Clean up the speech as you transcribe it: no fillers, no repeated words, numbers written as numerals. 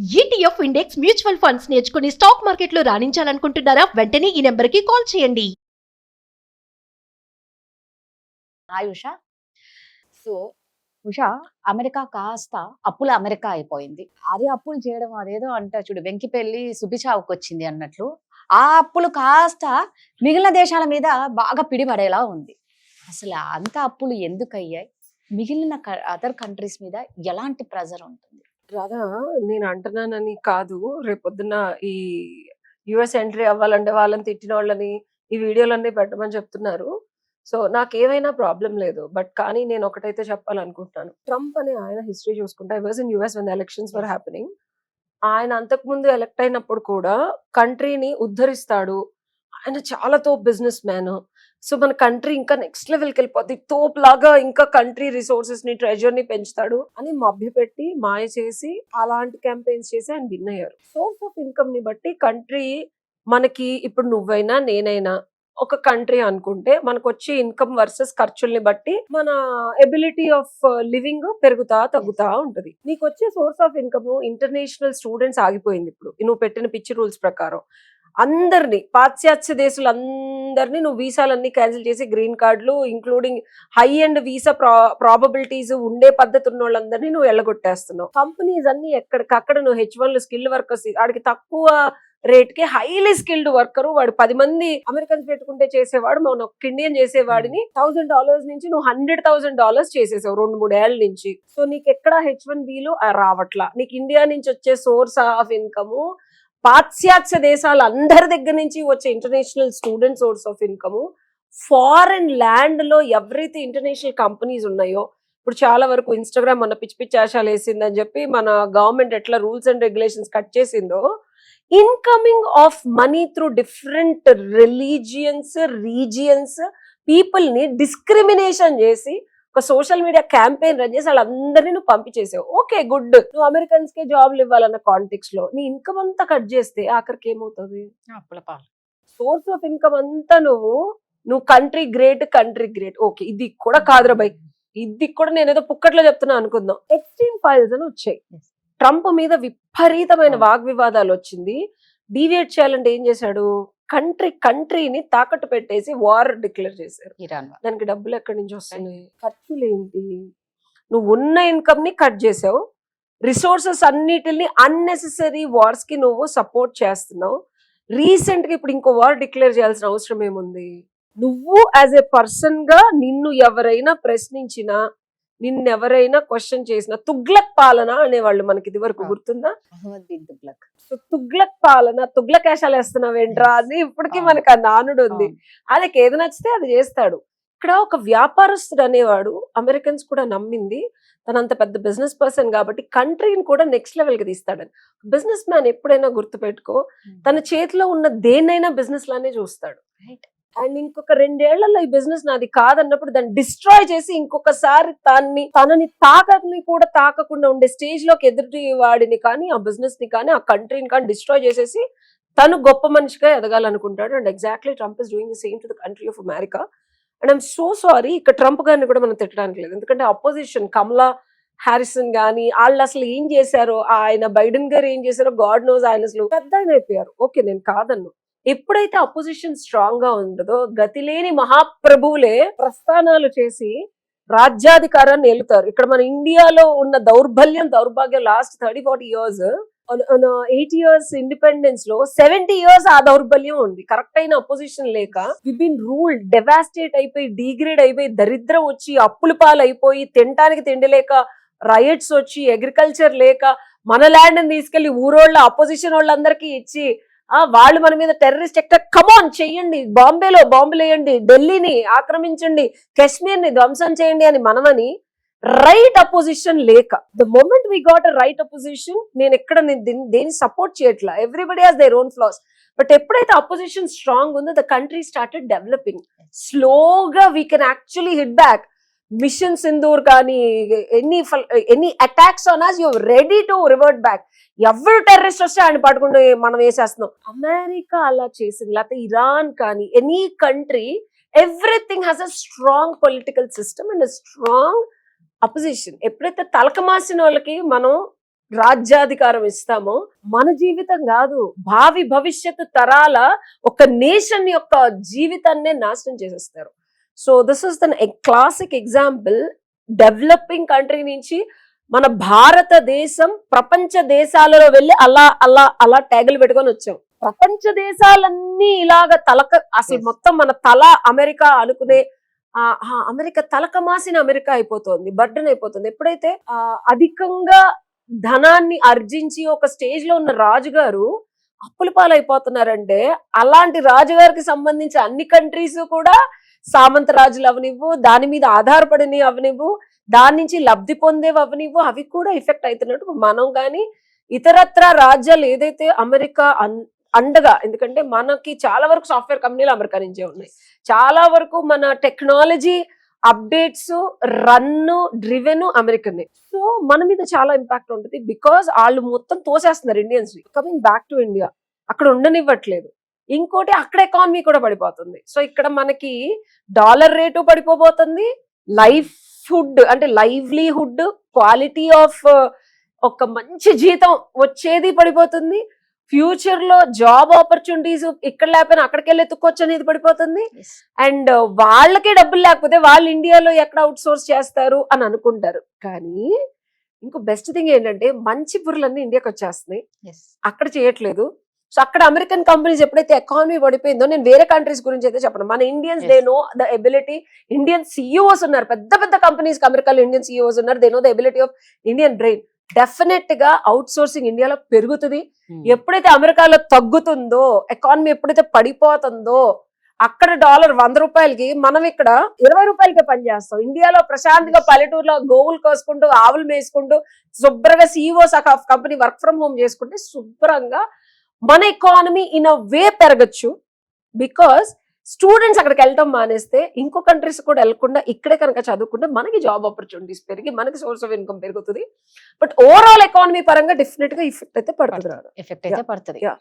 ETF index mutual funds నేర్చుకుని stock మార్కెట్లో రాణించాలనుకుంటున్నారా? వెంటనే ఈ నెంబర్కి కాల్ చేయండి. Hi Usha. So Usha, America కాస్త అప్పుల అమెరికా అయిపోయింది. అదే అప్పులు చేయడం అదేదో అంటారు చూడు, వెంకిపెళ్లి సుబిచావుకు వచ్చింది అన్నట్లు ఆ అప్పులు కాస్త మిగిలిన దేశాల మీద బాగా పిడిపడేలా ఉంది. అసలు అంత అప్పులు ఎందుకు అయ్యాయి? మిగిలిన అదర్ కంట్రీస్ మీద ఎలాంటి ప్రెజర్ ఉంటుంది? రాధా, నేను అంటున్నానని కాదు, రేపొద్దున ఈ యుఎస్ ఎంట్రీ అవ్వాలంటే వాళ్ళని తిట్టిన వాళ్ళని ఈ వీడియోలన్నీ పెట్టమని చెప్తున్నారు. సో నాకేమైనా ప్రాబ్లం లేదు. బట్ కానీ నేను ఒకటైతే చెప్పాలనుకుంటున్నాను. ట్రంప్ అనే ఆయన హిస్టరీ చూసుకుంటే, I was in US when elections were happening. ఆయన అంతకుముందు ఎలక్ట్ అయినప్పుడు కూడా కంట్రీని ఉద్ధరిస్తాడు. ఆయన చాలా తోపు బిజినెస్ మ్యాన్. సో మన కంట్రీ ఇంకా నెక్స్ట్ లెవెల్కి వెళ్ళిపోద్ది, తోపు లాగా ఇంకా కంట్రీ రిసోర్సెస్ ని, ట్రెజర్ ని పెంచుతాడు అని మభ్యపెట్టి మాయ చేసి అలాంటి క్యాంపెయిన్స్ చేసి ఆయన విన్ అయ్యారు. సోర్స్ ఆఫ్ ఇన్కమ్ ని బట్టి కంట్రీ మనకి, ఇప్పుడు నువ్వైనా నేనైనా ఒక కంట్రీ అనుకుంటే మనకు వచ్చే ఇన్కమ్ వర్సెస్ ఖర్చుల్ని బట్టి మన ఎబిలిటీ ఆఫ్ లివింగ్ పెరుగుతా తగ్గుతా ఉంటది. నీకు వచ్చే source of income, international students ఆగిపోయింది ఇప్పుడు నువ్వు పెట్టిన పిచ్చి రూల్స్ ప్రకారం. అందరినీ, పాశ్చాత్య దేశాలందరినీ నువ్వు వీసాలన్నీ క్యాన్సిల్ చేసి గ్రీన్ కార్డులు including high and visa probabilities ఉండే పద్ధతి ఉన్న వాళ్ళందరినీ నువ్వు ఎల్లగొట్టేస్తున్నావు. కంపెనీస్ అన్ని ఎక్కడికక్కడ నువ్వు H1 స్కిల్ వర్కర్స్, వాడికి తక్కువ రేట్ కి హైలీ స్కిల్డ్ వర్కర్, వాడు 10 మంది అమెరికన్స్ పెట్టుకుంటే చేసేవాడు మన ఒక ఇండియన్ చేసేవాడిని $1,000 నుంచి నువ్వు $100,000 చేసేసావు 2-3 ఏళ్ల నుంచి. సో నీకు ఎక్కడ H1Bలు రావట్లా. నీకు ఇండియా నుంచి వచ్చే సోర్స్ ఆఫ్ ఇన్కమ్, పాశ్చాత్య దేశాల అందరి దగ్గర నుంచి వచ్చే international student source of income, foreign land లో ఎవరైతే ఇంటర్నేషనల్ కంపెనీస్ ఉన్నాయో, ఇప్పుడు చాలా వరకు ఇన్స్టాగ్రామ్ మన పిచ్చి పిచ్చి ఆశాలు వేసిందని చెప్పి మన గవర్నమెంట్ ఎట్లా రూల్స్ అండ్ రెగ్యులేషన్స్ కట్ చేసిందో, incoming of money through different religions, regions, people ని డిస్క్రిమినేషన్ చేసి ఒక సోషల్ మీడియా క్యాంపెయిన్ రన్ చేసి వాళ్ళందరినీ నువ్వు పంపించేసావు. Okay, good. నువ్వు అమెరికన్స్ కే జాబ్లు ఇవ్వాలన్న కాంటెక్స్ట్ లో నీ ఇన్కమ్ అంతా కట్ చేస్తే ఆఖరికి ఏమవుతుంది? సోర్స్ ఆఫ్ ఇన్కమ్ అంతా నువ్వు country great, country great. Okay, ఇది కూడా కాదురా బై, ఇది కూడా నేను ఏదో పుక్కట్లో చెప్తున్నా అనుకుందాం. ఎక్స్ట్రీమ్ ఫైల్స్ అని వచ్చాయి. ట్రంప్ మీద విపరీతమైన వాగ్వివాదాలు వచ్చింది. డీవియేట్ చేయాలంటే ఏం చేశాడు? కంట్రీని తాకట్టు పెట్టేసి వార్ డిక్లేర్ చేశారు. దానికి డబ్బులు ఎక్కడి నుంచి వస్తున్నాయి? ఖర్చులు ఏంటి? నువ్వు ఉన్న ఇన్కమ్ ని కట్ చేసావు, రిసోర్సెస్ అన్నిటిని అన్నెసెసరీ వార్స్ కి నువ్వు సపోర్ట్ చేస్తున్నావు. రీసెంట్ గా ఇప్పుడు ఇంకో వార్ డిక్లేర్ చేయాల్సిన అవసరం ఏముంది? నువ్వు యాజ్ ఏ పర్సన్ గా నిన్ను ఎవరైనా ప్రశ్నించినా, నిన్నెవరైనా క్వశ్చన్ చేసిన, తుగ్లక్ పాలన అనేవాళ్ళు మనకి ఇది వరకు గుర్తుందా? సో తుగ్లక్ పాలన, తుగ్లక్ వేషాలు వేస్తున్నావేంట్రా అని ఇప్పటికీ మనకు ఆ నానుడు ఉంది. ఆయనకి ఏది నచ్చితే అది చేస్తాడు. ఇక్కడ ఒక వ్యాపారస్తుడు అనేవాడు అమెరికన్స్ కూడా నమ్మింది, తనంత పెద్ద బిజినెస్ పర్సన్ కాబట్టి కంట్రీని కూడా నెక్స్ట్ లెవెల్ కి తీస్తాడని. బిజినెస్ మ్యాన్ ఎప్పుడైనా గుర్తుపెట్టుకో, తన చేతిలో ఉన్న దేన్నైనా బిజినెస్ లానే చూస్తాడు. అండ్ ఇంకొక 2 ఏళ్లలో ఈ బిజినెస్ నాది కాదన్నప్పుడు దాన్ని డిస్ట్రాయ్ చేసి ఇంకొకసారి తనని కూడా తాకకుండా ఉండే స్టేజ్ లోకి ఎదుటి వాడిని కానీ, ఆ బిజినెస్ ని కానీ, ఆ కంట్రీని కానీ డిస్ట్రాయ్ చేసేసి తను గొప్ప మనిషిగా ఎదగాలనుకుంటాడు. And exactly Trump is doing the same to the country of America. And I'm so sorry, ఇక్కడ ట్రంప్ గారిని కూడా మనం తిట్టడానికి లేదు. ఎందుకంటే అపోజిషన్ కమలా హ్యారిసన్ గానీ వాళ్ళు అసలు ఏం చేశారో, ఆయన బైడెన్ గారు ఏం చేశారో గాడ్ నోస్. ఆయన అసలు పెద్ద అయిపోయారు. ఓకే, నేను కాదన్ను. ఎప్పుడైతే అపోజిషన్ స్ట్రాంగ్ గా ఉండదో, గతిలేని మహాప్రభువులే ప్రస్థానాలు చేసి రాజ్యాధికారాన్ని ఏలుతారు. ఇక్కడ మన ఇండియాలో ఉన్న దౌర్భాగ్యం లాస్ట్ 30-40 years, 8 years ఇండిపెండెన్స్ లో 70 years ఆ దౌర్బల్యం ఉంది. కరెక్ట్ అయిన అపోజిషన్ లేక వి బీన్ రూల్డ్, డెవాస్టేట్ అయిపోయి, డిగ్రేడ్ అయిపోయి, దరిద్రం వచ్చి, అప్పుల పాలు అయిపోయి, తినటానికి తిండి లేక, రైట్స్ వచ్చి, అగ్రికల్చర్ లేక, మన ల్యాండ్ ని తీసుకెళ్లి ఊరోళ్ళ అపోజిషన్ వాళ్ళందరికీ ఇచ్చి, వాళ్ళు మన మీద టెర్రరిస్ట్ ఎక్కడ కమాన్ చెయ్యండి, బాంబేలో బాంబులు వేయండి, ఢిల్లీని ఆక్రమించండి, కాశ్మీర్ ని ధ్వంసం చేయండి అని మనమని రైట్ అపోజిషన్ లేక, the moment we got a right opposition, నేను ఎక్కడ దేని సపోర్ట్ చేయట్లా, everybody has their own flaws. But ఎప్పుడైతే అపోజిషన్ స్ట్రాంగ్ ఉందో ద కంట్రీ స్టార్టెడ్ డెవలపింగ్. స్లోగా we can actually hit back. Mission Sindoor కానీ, any attacks on us, you ready to revert back. ఎవరు terrorist వస్తే ఆయన పట్టుకుంటూ మనం వేసేస్తున్నాం. అమెరికా అలా చేసింది, లేకపోతే ఇరాన్ కానీ, any country, everything has a strong political system and a strong opposition. ఎప్పుడైతే తలకమాసిన వాళ్ళకి మనం రాజ్యాధికారం ఇస్తామో మన జీవితం కాదు, భావి భవిష్యత్తు తరాల ఒక నేషన్ యొక్క జీవితాన్నే నాశనం చేసేస్తారు. So this is the classic example. Developing country నుంచి మన భారతదేశం ప్రపంచ దేశాలలో వెళ్ళి అలా అలా అలా ట్యాగులు పెట్టుకొని వచ్చాం. ప్రపంచ దేశాలన్నీ ఇలాగ అసలు Yes. మొత్తం మన తల అమెరికా అనుకునే అమెరికా తలకమాసిన అమెరికా అయిపోతుంది, బర్డెన్ అయిపోతుంది. ఎప్పుడైతే అధికంగా ధనాన్ని ఆర్జించి ఒక స్టేజ్ లో ఉన్న రాజుగారు అప్పుల పాలైపోతున్నారంటే, అలాంటి రాజుగారికి సంబంధించి అన్ని కంట్రీస్ కూడా సామంత రాజులు అవనివ్వు, దాని మీద ఆధారపడినవి అవనివ్వు, దాని నుంచి లబ్ధి పొందేవి అవనివ్వు, అవి కూడా ఎఫెక్ట్ అవుతున్నట్టు మనం కానీ ఇతరత్ర రాజ్యాలు ఏదైతే అమెరికా అండగా, ఎందుకంటే మనకి చాలా వరకు సాఫ్ట్వేర్ కంపెనీలు అమెరికా నుంచే ఉన్నాయి, చాలా వరకు మన technology updates run driven American. So మన మీద చాలా ఇంపాక్ట్ ఉంటుంది, బికాస్ వాళ్ళు మొత్తం తోసేస్తున్నారు Indians. Coming back to India, అక్కడ ఉండనివ్వట్లేదు. ఇంకోటి అక్కడ ఎకానమీ కూడా పడిపోతుంది. సో ఇక్కడ మనకి డాలర్ రేటు పడిపోబోతుంది, లైవ్హుడ్ అంటే లైవ్లీహుడ్, క్వాలిటీ ఆఫ్ ఒక మంచి జీతం వచ్చేది పడిపోతుంది. ఫ్యూచర్ లో జాబ్ ఆపర్చునిటీస్ ఇక్కడ లేకపోయినా అక్కడికి వెళ్ళి ఎత్తుక్కోవచ్చు అనేది పడిపోతుంది. అండ్ వాళ్ళకే డబ్బులు లేకపోతే వాళ్ళు ఇండియాలో ఎక్కడ అవుట్ సోర్స్ చేస్తారు అని అనుకుంటారు. కానీ ఇంకో బెస్ట్ థింగ్ ఏంటంటే మంచి పురులన్నీ ఇండియాకి వచ్చేస్తున్నాయి, అక్కడ చేయట్లేదు. సో అక్కడ అమెరికన్ కంపెనీస్ ఎప్పుడైతే ఎకానమీ పడిపోయిందో, నేను వేరే కంట్రీస్ గురించి అయితే చెప్పను, మన Indians they know the ability. Indian CEOs ఉన్నారు, పెద్ద పెద్ద కంపెనీస్ అమెరికాలో ఇండియన్ సిఇఓస్ ఉన్నారు, they know the ability of Indian brain. Definite గా అవుట్ సోర్సింగ్ ఇండియాలో పెరుగుతుంది. ఎప్పుడైతే అమెరికాలో తగ్గుతుందో, ఎకానమీ ఎప్పుడైతే పడిపోతుందో, అక్కడ డాలర్ 100 రూపాయలకి మనం ఇక్కడ 20 రూపాయలకే పనిచేస్తాం. ఇండియాలో ప్రశాంతంగా పల్లెటూరులో గోవులు కోసుకుంటూ ఆవులు మేసుకుంటూ శుభ్రంగా CEOs company work from home చేసుకుంటే శుభ్రంగా మన ఎకానమీ ఇన్ అ వే పెరగచ్చు. బికాస్ స్టూడెంట్స్ అక్కడికి వెళ్ళటం మానేస్తే ఇంకో కంట్రీస్ కూడా వెళ్ళకుండా ఇక్కడే కనుక చదువుకుంటే మనకి జాబ్ ఆపర్చునిటీస్ పెరిగి మనకి సోర్స్ ఆఫ్ ఇన్కమ్ పెరుగుతుంది. బట్ ఓవరాల్ ఎకానమీ పరంగా డెఫినెట్ గా ఎఫెక్ట్ అయితే పడుతుంది. ఎఫెక్ట్ అయితే పడుతుంది. Yeah.